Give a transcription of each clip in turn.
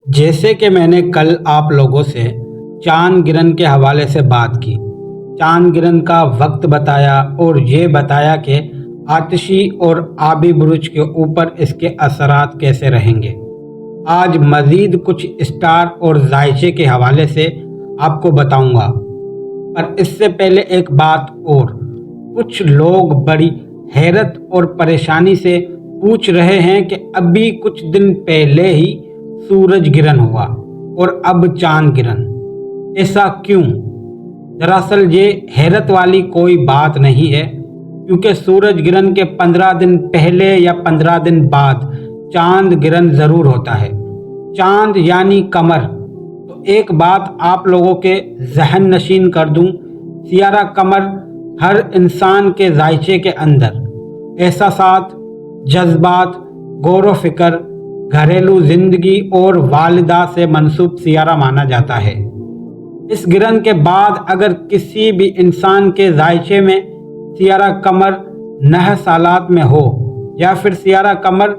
جیسے کہ میں نے کل آپ لوگوں سے چاند گرہن کے حوالے سے بات کی، چاند گرہن کا وقت بتایا اور یہ بتایا کہ آتشی اور آبی برج کے اوپر اس کے اثرات کیسے رہیں گے۔ آج مزید کچھ اسٹار اور ذائچے کے حوالے سے آپ کو بتاؤں گا، پر اس سے پہلے ایک بات اور، کچھ لوگ بڑی حیرت اور پریشانی سے پوچھ رہے ہیں کہ ابھی کچھ دن پہلے ہی سورج گرہن ہوا اور اب چاند گرہن، ایسا کیوں؟ دراصل یہ حیرت والی کوئی بات نہیں ہے، کیونکہ سورج گرہن کے 15 دن پہلے یا 15 دن بعد چاند گرہن ضرور ہوتا ہے۔ چاند یعنی قمر، تو ایک بات آپ لوگوں کے ذہن نشین کر دوں، سیارہ قمر ہر انسان کے ذائچے کے اندر احساسات، جذبات، غور و فکر، گھریلو زندگی اور والدہ سے منسوب سیارہ مانا جاتا ہے۔ اس گرہن کے بعد اگر کسی بھی انسان کے ذائچے میں سیارہ قمر نحس حالات میں ہو یا پھر سیارہ قمر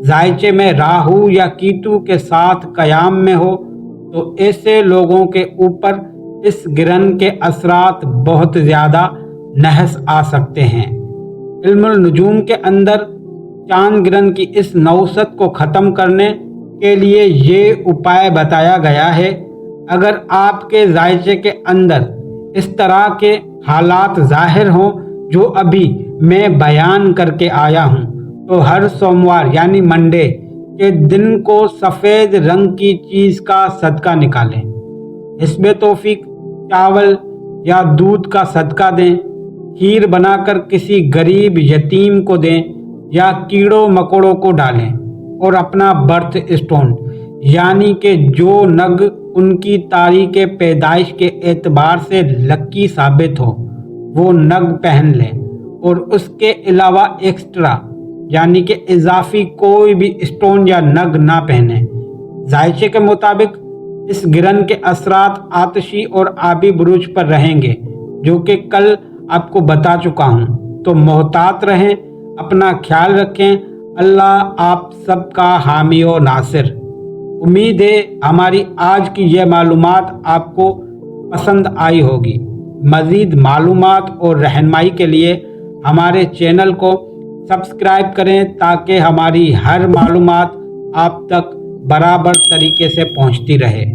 ذائچے میں راہو یا کیتو کے ساتھ قیام میں ہو، تو ایسے لوگوں کے اوپر اس گرہن کے اثرات بہت زیادہ نحس آ سکتے ہیں۔ علم النجوم کے اندر چاند گرہن کی اس نوست کو ختم کرنے کے لیے یہ اپائے بتایا گیا ہے۔ اگر آپ کے ذائچے کے اندر اس طرح کے حالات ظاہر ہوں جو ابھی میں بیان کر کے آیا ہوں، تو ہر سوموار یعنی منڈے کے دن کو سفید رنگ کی چیز کا صدقہ نکالیں۔ حسب توفیق چاول یا دودھ کا صدقہ دیں، کھیر بنا کر کسی غریب یتیم کو دیں یا کیڑوں مکوڑوں کو ڈالیں، اور اپنا برتھ اسٹون یعنی کہ جو نگ ان کی تاریخ پیدائش کے اعتبار سے لکی ثابت ہو وہ نگ پہن لیں، اور اس کے علاوہ ایکسٹرا یعنی کہ اضافی کوئی بھی اسٹون یا نگ نہ پہنیں۔ ذائچے کے مطابق اس گرہن کے اثرات آتشی اور آبی برج پر رہیں گے، جو کہ کل آپ کو بتا چکا ہوں، تو محتاط رہیں، اپنا خیال رکھیں۔ اللہ آپ سب کا حامی و ناصر۔ امید ہے ہماری آج کی یہ معلومات آپ کو پسند آئی ہوگی۔ مزید معلومات اور رہنمائی کے لیے ہمارے چینل کو سبسکرائب کریں تاکہ ہماری ہر معلومات آپ تک برابر طریقے سے پہنچتی رہے۔